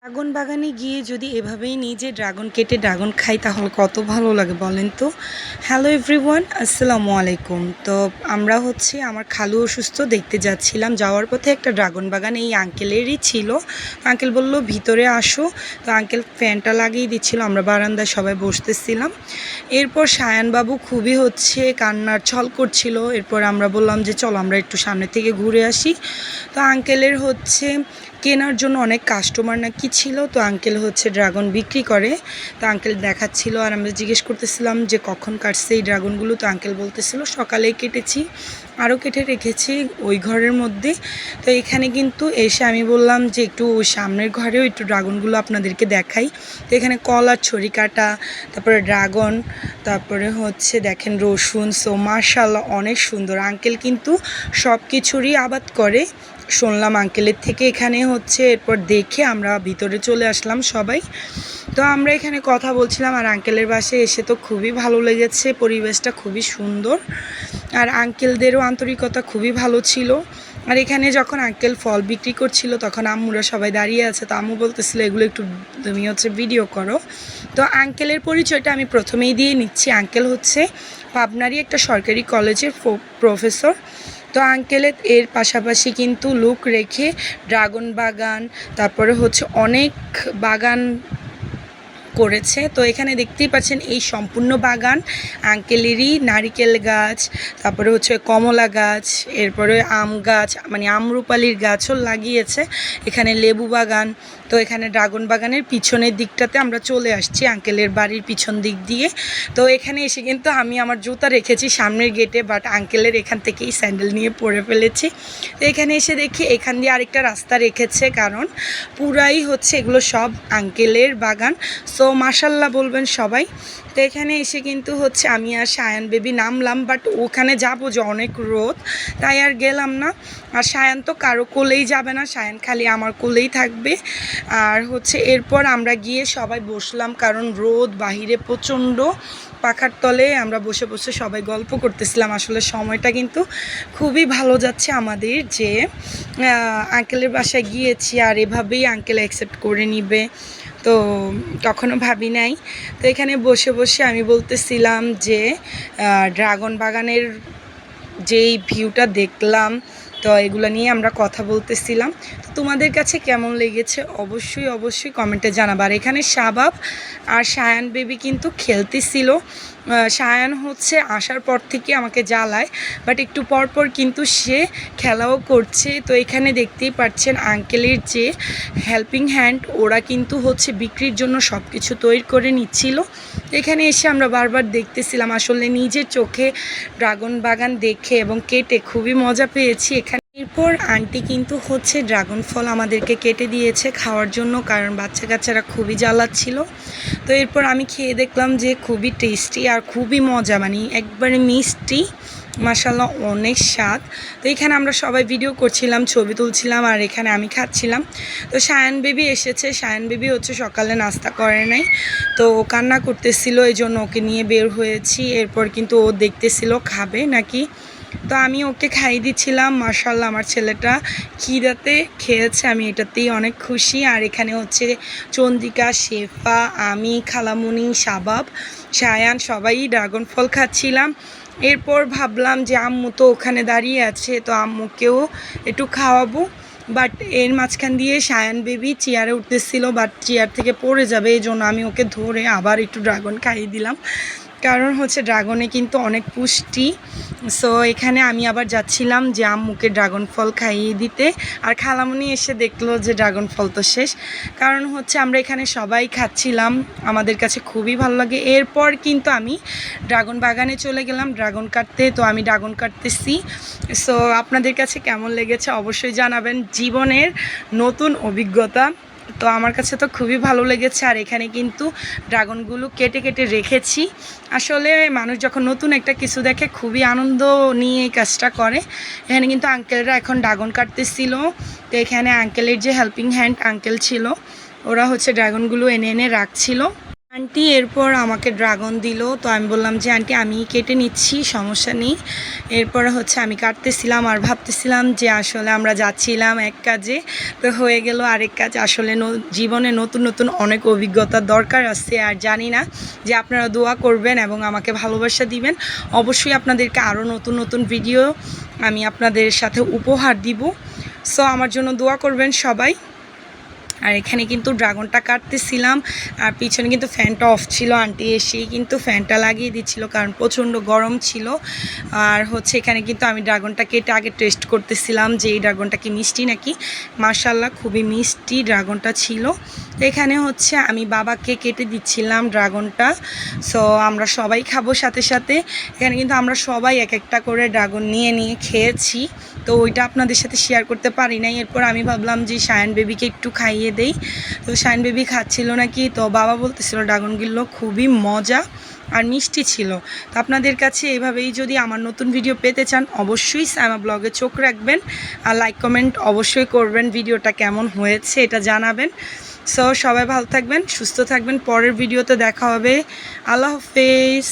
Dragon বাগানে গিয়ে যদি এভাবেই নিজে ড্রাগন কেটে ড্রাগন খাই তাহলে কত ভালো লাগে বলেন তো। হ্যালো এভরিওয়ান, আসসালামু আলাইকুম। তো আমরা আমার খালু অসুস্থ, দেখতে যাচ্ছিলাম। যাওয়ার পথে একটা ড্রাগন বাগান এই আঙ্কেলেরই ছিল। আঙ্কেল বলল ভিতরে আসো। তো আঙ্কেল ফ্যানটা লাগিয়ে দিচ্ছিল, আমরা বারান্দায় সবাই বসতেছিলাম। এরপর সায়ানবাবু খুবই কান্নার ছল করছিল। এরপর আমরা বললাম যে চলো আমরা একটু সামনে থেকে ঘুরে আসি। তো আঙ্কেলের কেনার জন্য অনেক কাস্টমার নাকি ছিল। তো আঙ্কেল ড্রাগন বিক্রি করে। তো আঙ্কেল দেখাচ্ছিল আর আমরা জিজ্ঞেস করতেছিলাম যে কখন কাটছে এই ড্রাগনগুলো। তো আঙ্কেল বলতেছিল সকালেই কেটেছি, আরও কেটে রেখেছি ওই ঘরের মধ্যে। তো এখানে কিন্তু এসে আমি বললাম যে একটু ওই সামনের ঘরেও একটু ড্রাগনগুলো আপনাদেরকে দেখাই। তো এখানে কলার ছড়ি কাটা, তারপরে ড্রাগন, তারপরে দেখেন রসুন। সো মাশাআল্লাহ অনেক সুন্দর। আঙ্কেল কিন্তু সব কিছুরই আবাদ করে শুনলাম আঙ্কেলের থেকে। এখানে এরপর দেখে আমরা ভিতরে চলে আসলাম সবাই। তো আমরা এখানে কথা বলছিলাম আর আঙ্কেলের বাসায় এসে তো খুবই ভালো লেগেছে, পরিবেশটা খুবই সুন্দর আর আঙ্কেলদেরও আন্তরিকতা খুবই ভালো ছিল। আর এখানে যখন আঙ্কেল ফল বিক্রি করছিল তখন আম্মুরা সবাই দাঁড়িয়ে আছে। তো আম্মু বলতেছিল এগুলো একটু তুমি ভিডিও করো। তো আঙ্কেলের পরিচয়টা আমি প্রথমেই দিয়ে নিচ্ছি। আঙ্কেল পাবনারই একটা সরকারি কলেজের প্রফেসর। তো আঙ্কেলের এর পাশাপাশি কিন্তু লুক রেখে ড্রাগন বাগান, তারপরে অনেক বাগান করেছে। তো এখানে দেখতেই পাচ্ছেন এই সম্পূর্ণ বাগান আঙ্কেলেরই। নারিকেল গাছ, তারপরে কমলা গাছ, এরপরে আম গাছ, মানে আমরুপালির গাছও লাগিয়েছে। এখানে লেবু বাগান। তো এখানে ড্রাগন বাগানের পিছনের দিকটাতে আমরা চলে আসছি, আঙ্কেলের বাড়ির পিছন দিক দিয়ে। তো এখানে এসে কিন্তু আমি আমার জুতা রেখেছি সামনের গেটে, বাট আঙ্কেলের এখান থেকেই স্যান্ডেল নিয়ে পরে ফেলেছি। তো এখানে এসে দেখি এখান দিয়ে আরেকটা রাস্তা রেখেছে, কারণ পুরাই এগুলো সব আঙ্কেলের বাগান। সো মাশাল্লাহ বলবেন সবাই। তো এখানে এসে কিন্তু আমি আর সায়ান বেবি নামলাম, বাট ওখানে যাবো যে অনেক রোদ, তাই আর গেলাম না। আর সায়ান তো কারো কোলেই যাবে না, সায়ান খালি আমার কোলেই থাকবে। আর এরপর আমরা গিয়ে সবাই বসলাম, কারণ রোদ বাহিরে প্রচণ্ড। পাখার তলে আমরা বসে বসে সবাই গল্প করতেছিলাম। আসলে সময়টা কিন্তু খুবই ভালো যাচ্ছে আমাদের, যে আঙ্কেলের বাসায় গিয়েছি আর এভাবেই আঙ্কেল অ্যাকসেপ্ট করে নিবে, তো কখনো ভাবি নাই। তো এখানে বসে বসে আমি বলতেছিলাম যে ড্রাগন বাগানের যেই ভিউটা দেখলাম, তো এগুলো নিয়ে আমরা কথা বলতেছিলাম। তো তোমাদের কাছে কেমন লেগেছে অবশ্যই অবশ্যই কমেন্টে জানাবার। এখানে শাবাব আর সায়ান বেবি কিন্তু খেলতেছিল। সায়ান আসার পর থেকে আমাকে জ্বালায়, বাট একটু পর পর কিন্তু সে খেলাও করছে। তো এখানে দেখতেই পাচ্ছেন আঙ্কেলের যে হেল্পিং হ্যান্ড, ওরা কিন্তু বিক্রির জন্য সব কিছু তৈরি করে নিচ্ছিল। এখানে এসে আমরা বারবার দেখতেছিলাম, আসলে নিজের চোখে ড্রাগন বাগান দেখে এবং কেটে খুবই মজা পেয়েছি এখানে। এরপর আন্টি কিন্তু ড্রাগন ফল আমাদেরকে কেটে দিয়েছে খাওয়ার জন্য, কারণ বাচ্চা কাচ্চারা খুবই জ্বালাচ্ছিল। তো এরপর আমি খেয়ে দেখলাম যে খুবই টেস্টি আর খুবই মজা, মানে একবারে মিষ্টি, মাশাআল্লাহ অনেক স্বাদ। তো এখানে আমরা সবাই ভিডিও করছিলাম, ছবি তুলছিলাম আর এখানে আমি খাচ্ছিলাম। তো সায়ান বেবি এসেছে। সায়ান বেবি সকালে নাস্তা করে নাই, তো ও কান্না করতেছিল, এই জন্য ওকে নিয়ে বের হয়েছি। এরপর কিন্তু ও দেখতেছিল খাবে নাকি, তো আমি ওকে খাইয়ে দিচ্ছিলাম। মাশাআল্লাহ আমার ছেলেটা খিদাতে খেয়েছে, আমি এটাতেই অনেক খুশি। আর এখানে চন্দ্রিকা, শেফা, আমি, খালামুনি, শাবাব, সায়ান সবাই ড্রাগন ফল খাচ্ছিলাম। এরপর ভাবলাম যে আম্মু তো ওখানে দাঁড়িয়ে আছে, তো আম্মুকেও একটু খাওয়াবো। বাট এর মাঝখান দিয়ে সায়ান বেবি চেয়ারে উঠতেছিল, বাট চেয়ার থেকে পড়ে যাবে, এই জন্য আমি ওকে ধরে আবার একটু ড্রাগন খাইয়ে দিলাম, কারণ ড্রাগনে কিন্তু অনেক পুষ্টি। সো এখানে আমি আবার যাচ্ছিলাম যে আম্মুকে ড্রাগন ফল খাইয়ে দিতে। আর খালামুনি এসে দেখলো যে ড্রাগন ফল তো শেষ, কারণ আমরা এখানে সবাই খাচ্ছিলাম, আমাদের কাছে খুবই ভালো লাগে। এরপর কিন্তু আমি ড্রাগন বাগানে চলে গেলাম ড্রাগন কাটতে। তো আমি ড্রাগন কাটতেছি। সো আপনাদের কাছে কেমন লেগেছে অবশ্যই জানাবেন, জীবনের নতুন অভিজ্ঞতা। তো আমার কাছে তো খুবই ভালো লেগেছে। আর এখানে কিন্তু ড্রাগনগুলো কেটে কেটে রেখেছি। আসলে মানুষ যখন নতুন একটা কিছু দেখে খুবই আনন্দ নিয়ে এই কাজটা করে। এখানে কিন্তু আঙ্কেলরা এখন ড্রাগন কাটতেছিল। তো এখানে আঙ্কেলের যে হেল্পিং হ্যান্ড আঙ্কেল ছিল, ওরা ড্রাগনগুলো এনে এনে রাখছিল। আন্টি এরপর আমাকে ড্রাগন দিল, তো আমি বললাম যে আন্টি আমি কেটে নিচ্ছি, সমস্যা নেই। এরপর হচ্ছে আমি কাটতেছিলাম আর ভাবতেছিলাম যে আসলে আমরা যাচ্ছিলাম এক কাজে, তো হয়ে গেল আরেক কাজ। আসলে জীবনে নতুন নতুন অনেক অভিজ্ঞতার দরকার আছে, আর জানি না যে আপনারা দোয়া করবেন এবং আমাকে ভালোবাসা দিবেন। অবশ্যই আপনাদেরকে আরও নতুন নতুন ভিডিও আমি আপনাদের সাথে উপহার দিব। সো আমার জন্য দোয়া করবেন সবাই। আর এখানে কিন্তু ড্রাগনটা কাটতেছিলাম, আর পিছনে কিন্তু ফ্যানটা অফ ছিল, আন্টি এসেই কিন্তু ফ্যানটা লাগিয়ে দিচ্ছিল কারণ প্রচণ্ড গরম ছিল। আর হচ্ছে এখানে কিন্তু আমি ড্রাগনটা কেটে আগে টেস্ট করতেছিলাম যে এই ড্রাগনটা কি মিষ্টি নাকি। মাশাআল্লাহ খুবই মিষ্টি ড্রাগনটা ছিল। তো এখানে হচ্ছে আমি বাবাকে কেটে দিচ্ছিলাম ড্রাগনটা। সো আমরা সবাই খাবো সাথে সাথে। এখানে কিন্তু আমরা সবাই এক একটা করে ড্রাগন নিয়ে নিয়ে খেয়েছি, তো ওইটা আপনাদের সাথে শেয়ার করতে পারি নাই। এরপর আমি ভাবলাম যে শায়ান বেবিকে একটু খাইয়ে দেই, তো শায়ান বেবি খাচ্ছিল নাকি, তো বাবা বলতেছিল ড্রাগনগুলো খুবই মজা আর মিষ্টি ছিল। তো আপনাদের কাছে এভাবেই যদি আমার নতুন ভিডিও পেতে চান অবশ্যই সাইমা ব্লগে চোখ রাখবেন, আর লাইক কমেন্ট অবশ্যই করবেন, ভিডিওটা কেমন হয়েছে এটা জানাবেন। সো সবাই ভালো থাকবেন, সুস্থ থাকবেন, পরের ভিডিওতে দেখা হবে। আল্লাহ হাফেজ।